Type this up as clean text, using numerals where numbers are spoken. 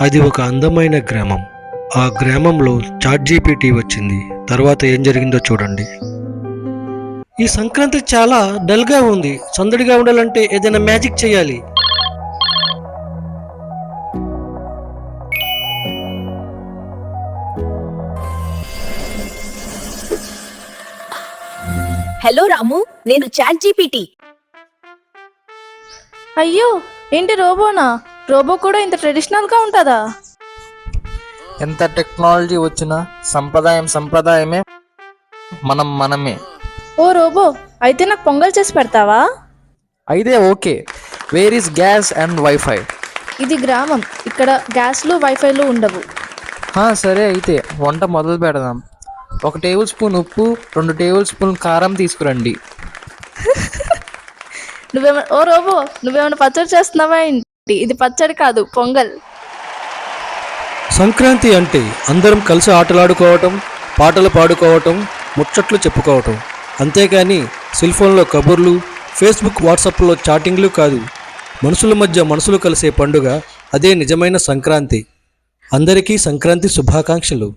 అది ఒక అందమైన గ్రామం. ఆ గ్రామంలో చాట్‌జీపీటీ వచ్చింది. తర్వాత ఏం జరిగిందో చూడండి. ఈ సంక్రాంతి చాలా డల్‌గా ఉంది. సందడిగా ఉండాలంటే ఏదైనా మ్యాజిక్ చేయాలి. హలో రాము, నేను చాట్ జీపీటీ. అయ్యో, ఏంటి రోబోనా? రోబో కూడా ఇంత ట్రెడిషనల్గా ఉంటుందా? ఎంత టెక్నాలజీ వచ్చినా సంప్రదాయమే, మనమే. ఓ రోబో, అయితే నాకు పొంగల్ చేసి పెడతావా? అయితే okay. Where is gas and wifi? ఇది గ్రామం, ఇక్కడ గ్యాస్లు వైఫైలు ఉండవు. సరే, అయితే వంట మొదలు పెడదాం. 1 టేబుల్ స్పూన్ ఉప్పు, 2 టేబుల్ స్పూన్ కారం తీసుకురండి. ఓ రోబో, నువ్వేమైనా పచ్చడి చేస్తున్నావా ఏంటి? ఇది పచ్చడి కాదు, పొంగల్. సంక్రాంతి అంటే అందరం కలిసి ఆటలాడుకోవటం, పాటలు పాడుకోవటం, ముచ్చట్లు చెప్పుకోవటం. అంతేకాని సెల్ ఫోన్లో కబుర్లు, ఫేస్బుక్ వాట్సాప్లో చాటింగ్లు కాదు. మనుషుల మధ్య మనసులు కలిసే పండుగ, అదే నిజమైన సంక్రాంతి. అందరికీ సంక్రాంతి శుభాకాంక్షలు.